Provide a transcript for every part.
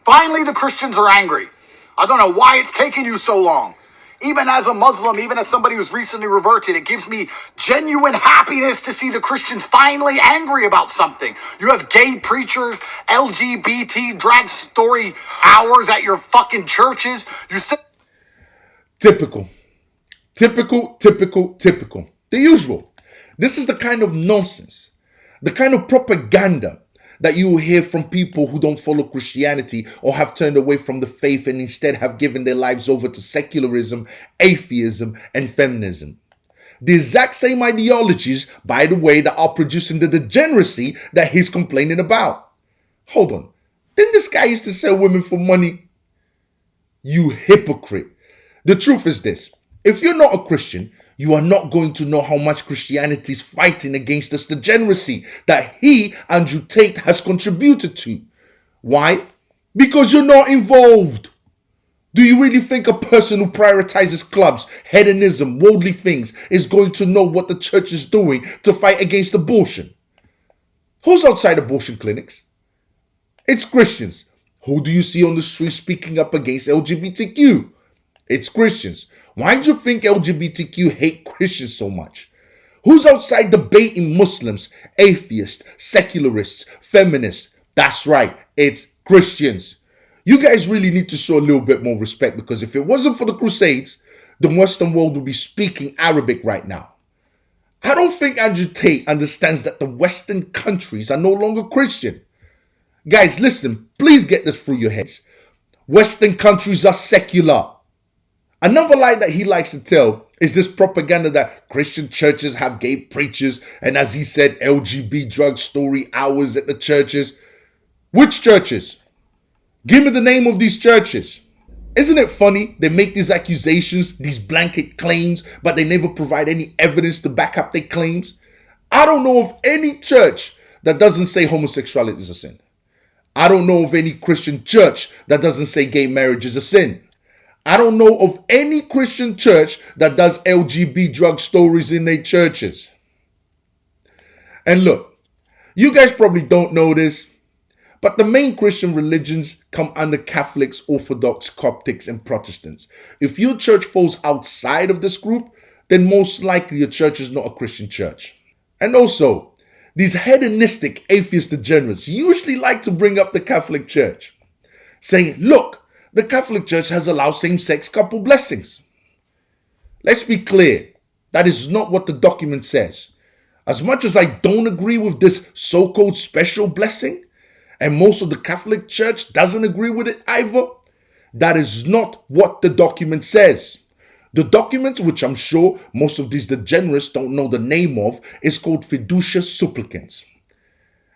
Finally, the Christians are angry. I don't know why it's taking you so long. Even as a Muslim, even as somebody who's recently reverted, it gives me genuine happiness to see the Christians finally angry about something. You have gay preachers, LGBT drag story hours at your fucking churches. You say Typical. The usual. This is the kind of nonsense, the kind of propaganda that you will hear from people who don't follow Christianity or have turned away from the faith and instead have given their lives over to secularism, atheism, and feminism. The exact same ideologies, by the way, that are producing the degeneracy that he's complaining about. Hold on. Didn't this guy used to sell women for money? You hypocrite. The truth is this. If you're not a Christian, you are not going to know how much Christianity is fighting against this degeneracy that he, Andrew Tate, has contributed to. Why? Because you're not involved. Do you really think a person who prioritizes clubs, hedonism, worldly things is going to know what the church is doing to fight against abortion? Who's outside abortion clinics? It's Christians. Who do you see on the street speaking up against LGBTQ? It's Christians. Why do you think LGBTQ hate Christians so much? Who's outside debating Muslims, atheists, secularists, feminists? That's right, it's Christians. You guys really need to show a little bit more respect, because if it wasn't for the Crusades, the Western world would be speaking Arabic right now. I don't think Andrew Tate understands that the Western countries are no longer Christian. Guys, listen, please get this through your heads. Western countries are secular. Another lie that he likes to tell is this propaganda that Christian churches have gay preachers and, as he said, LGBT drug story hours at the churches. Which churches? Give me the name of these churches. Isn't it funny? They make these accusations, these blanket claims, but they never provide any evidence to back up their claims. I don't know of any church that doesn't say homosexuality is a sin. I don't know of any Christian church that doesn't say gay marriage is a sin. I don't know of any Christian church that does LGBT drug stories in their churches. And look, you guys probably don't know this, but the main Christian religions come under Catholics, Orthodox, Coptics, and Protestants. If your church falls outside of this group, then most likely your church is not a Christian church. And also, these hedonistic atheist degenerates usually like to bring up the Catholic Church, saying, look, the Catholic Church has allowed same-sex couple blessings. Let's be clear, that is not what the document says. As much as I don't agree with this so-called special blessing, and most of the Catholic Church doesn't agree with it either, that is not what the document says. The document, which I'm sure most of these degenerates don't know the name of, is called Fiducia Supplicans.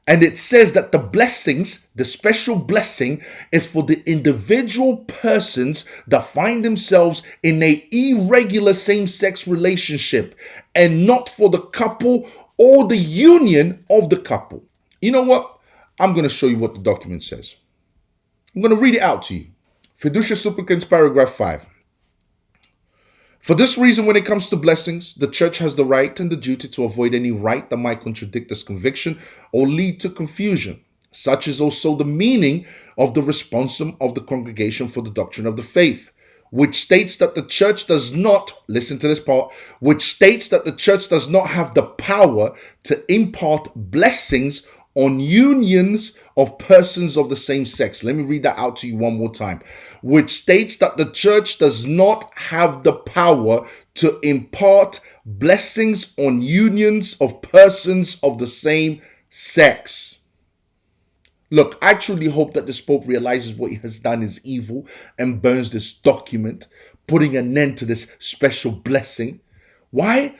And it says that the blessings, the special blessing, is for the individual persons that find themselves in an irregular same-sex relationship, and not for the couple or the union of the couple. You know what? I'm going to show you what the document says. I'm going to read it out to you. Fiducia Supplicans, paragraph 5. For this reason, when it comes to blessings, the church has the right and the duty to avoid any rite that might contradict this conviction or lead to confusion. Such is also the meaning of the responsum of the Congregation for the Doctrine of the Faith, which states that the church does not, listen to this part, which states that the church does not have the power to impart blessings on unions of persons of the same sex. Let me read that out to you one more time. Which states that the church does not have the power to impart blessings on unions of persons of the same sex. Look, I truly hope that this Pope realizes what he has done is evil and burns this document, putting an end to this special blessing. Why?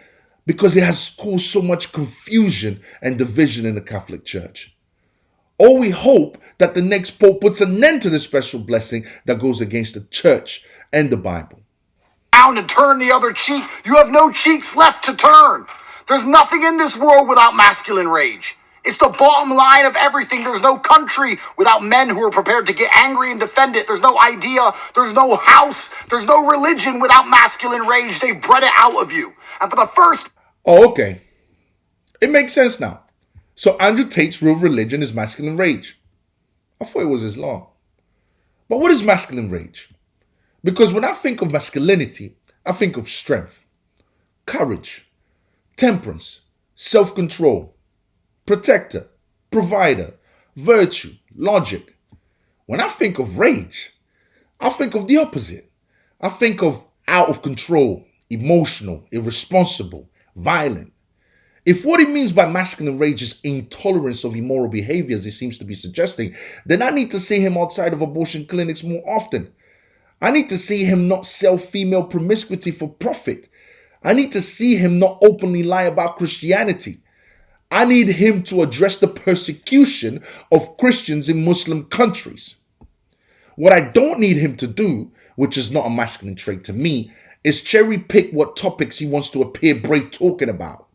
Because it has caused so much confusion and division in the Catholic Church. Or we hope that the next Pope puts an end to this special blessing that goes against the church and the Bible. Down and turn the other cheek. You have no cheeks left to turn. There's nothing in this world without masculine rage. It's the bottom line of everything. There's no country without men who are prepared to get angry and defend it. There's no idea. There's no house. There's no religion without masculine rage. They've bred it out of you. And for the first... Oh, okay. It makes sense now. So Andrew Tate's real religion is masculine rage. I thought it was Islam. But what is masculine rage? Because when I think of masculinity, I think of strength, courage, temperance, self-control, protector, provider, virtue, logic. When I think of rage, I think of the opposite. I think of out of control, emotional, irresponsible, violent. If what it means by masculine rage is intolerance of immoral behavior, as he seems to be suggesting, then I need to see him outside of abortion clinics more often. I need to see him not sell female promiscuity for profit. I need to see him not openly lie about Christianity. I need him to address the persecution of Christians in Muslim countries. What I don't need him to do, which is not a masculine trait to me, is cherry pick what topics he wants to appear brave talking about.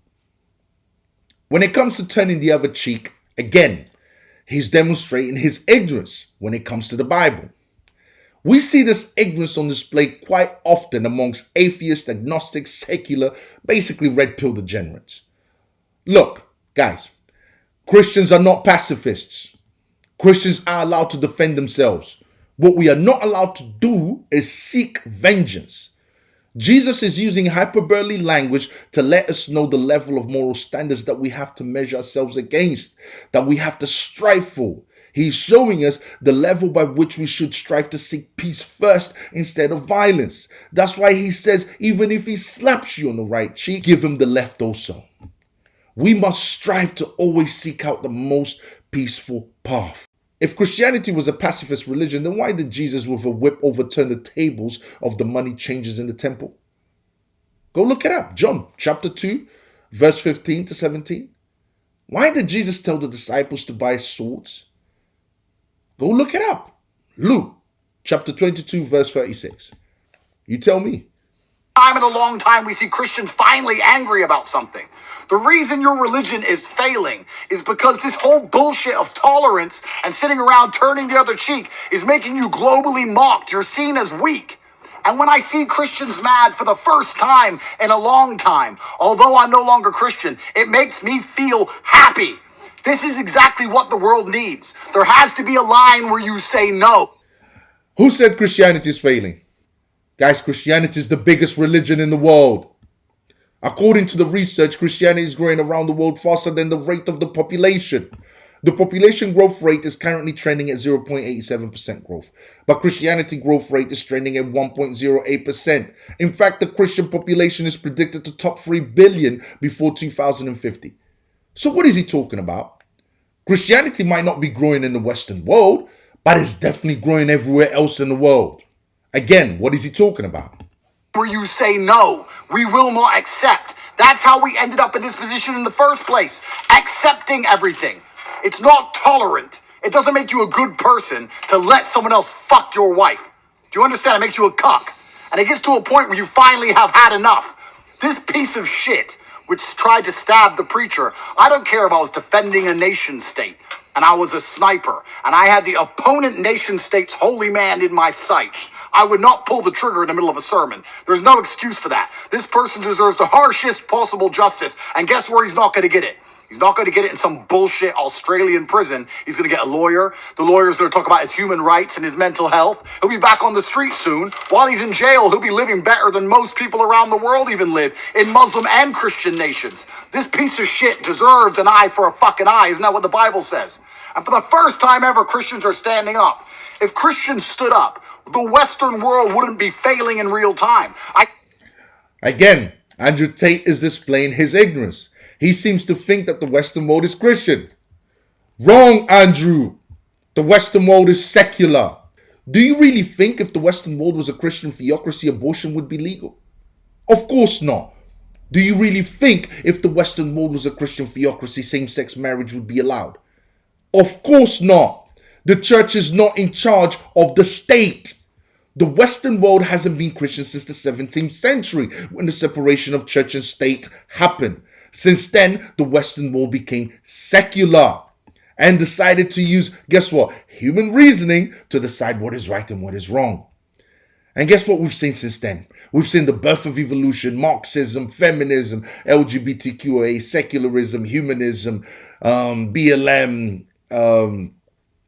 When it comes to turning the other cheek, again, he's demonstrating his ignorance when it comes to the Bible. We see this ignorance on display quite often amongst atheists, agnostics, secular, basically red pill degenerates. Look, guys, Christians are not pacifists. Christians are allowed to defend themselves. What we are not allowed to do is seek vengeance. Jesus is using hyperbole language to let us know the level of moral standards that we have to measure ourselves against, that we have to strive for. He's showing us the level by which we should strive to seek peace first instead of violence. That's why he says, even if he slaps you on the right cheek, give him the left also. We must strive to always seek out the most peaceful path. If Christianity was a pacifist religion, then why did Jesus with a whip overturn the tables of the money changers in the temple? Go look it up. John chapter 2, verse 15 to 17. Why did Jesus tell the disciples to buy swords? Go look it up. Luke chapter 22, verse 36. You tell me. Time in a long time we see Christians finally angry about something. The reason your religion is failing is because this whole bullshit of tolerance and sitting around turning the other cheek is making you globally mocked. You're seen as weak. And when I see Christians mad for the first time in a long time, although I'm no longer Christian, it makes me feel happy. This is exactly what the world needs. There has to be a line where you say no. Who said Christianity is failing? Guys, Christianity is the biggest religion in the world. According to the research, Christianity is growing around the world faster than the rate of the population. The population growth rate is currently trending at 0.87% growth, but Christianity growth rate is trending at 1.08%. In fact, the Christian population is predicted to top 3 billion before 2050. So what is he talking about? Christianity might not be growing in the Western world, but it's definitely growing everywhere else in the world. Again, what is he talking about? Where you say no, we will not accept. That's how we ended up in this position in the first place. Accepting everything. It's not tolerant. It doesn't make you a good person to let someone else fuck your wife. Do you understand? It makes you a cuck. And it gets to a point where you finally have had enough. This piece of shit, which tried to stab the preacher, I don't care if I was defending a nation state and I was a sniper and I had the opponent nation state's holy man in my sights. I would not pull the trigger in the middle of a sermon. There's no excuse for that. This person deserves the harshest possible justice. And guess where he's not going to get it? He's not going to get it in some bullshit Australian prison. He's going to get a lawyer. The lawyer's going to talk about his human rights and his mental health. He'll be back on the street soon. While he's in jail, he'll be living better than most people around the world even live in Muslim and Christian nations. This piece of shit deserves an eye for a fucking eye. Isn't that what the Bible says? And for the first time ever, Christians are standing up. If Christians stood up, the Western world wouldn't be failing in real time. Again, Andrew Tate is displaying his ignorance. He seems to think that the Western world is Christian. Wrong, Andrew. The Western world is secular. Do you really think if the Western world was a Christian theocracy, abortion would be legal? Of course not. Do you really think if the Western world was a Christian theocracy, same-sex marriage would be allowed? Of course not. The church is not in charge of the state. The Western world hasn't been Christian since the 17th century when the separation of church and state happened. Since then, the Western world became secular and decided to use, guess what, human reasoning to decide what is right and what is wrong. And guess what we've seen since then? We've seen the birth of evolution, Marxism, feminism, LGBTQIA, secularism, humanism, BLM,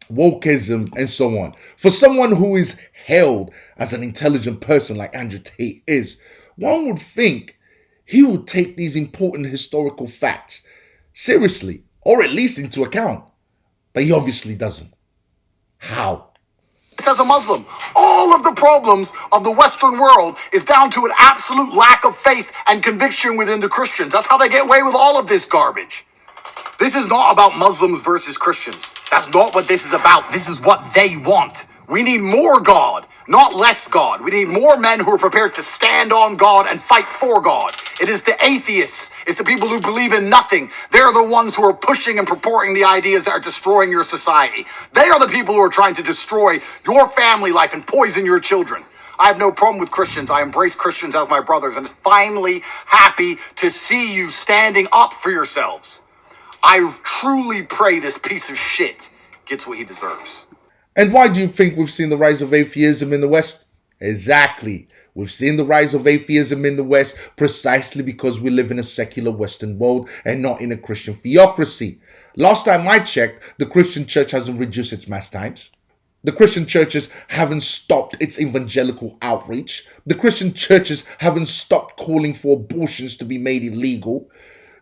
wokeism, and so on. For someone who is hailed as an intelligent person like Andrew Tate is, one would think he would take these important historical facts seriously, or at least into account. But he obviously doesn't. How? As a Muslim, all of the problems of the Western world is down to an absolute lack of faith and conviction within the Christians. That's how they get away with all of this garbage. This is not about Muslims versus Christians. That's not what this is about. This is what they want. We need more God, not less God. We need more men who are prepared to stand on God and fight for God. It is the atheists, it's the people who believe in nothing. They're the ones who are pushing and purporting the ideas that are destroying your society. They are the people who are trying to destroy your family life and poison your children. I have no problem with Christians. I embrace Christians as my brothers, and finally happy to see you standing up for yourselves. I truly pray this piece of shit gets what he deserves. And why do you think we've seen the rise of atheism in the West? Exactly. We've seen the rise of atheism in the West precisely because we live in a secular Western world and not in a Christian theocracy. Last time I checked, the Christian church hasn't reduced its mass times. The Christian churches haven't stopped its evangelical outreach. The Christian churches haven't stopped calling for abortions to be made illegal.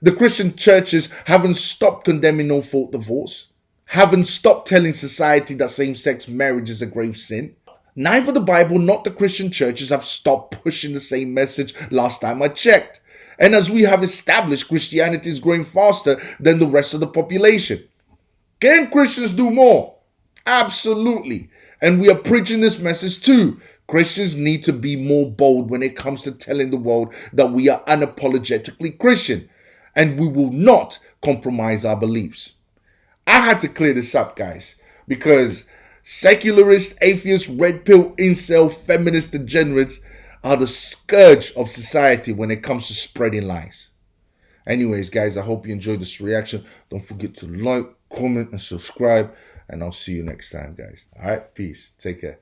The Christian churches haven't stopped condemning no-fault divorce, haven't stopped telling society that same-sex marriage is a grave sin. Neither the Bible nor the Christian churches have stopped pushing the same message last time I checked. And as we have established, Christianity is growing faster than the rest of the population. Can Christians do more? Absolutely. And we are preaching this message too. Christians need to be more bold when it comes to telling the world that we are unapologetically Christian. And we will not compromise our beliefs. I had to clear this up, guys, because secularist, atheist, red pill, incel, feminist degenerates are the scourge of society when it comes to spreading lies. Anyways, guys, I hope you enjoyed this reaction. Don't forget to like, comment, and subscribe, and I'll see you next time, guys. All right, peace. Take care.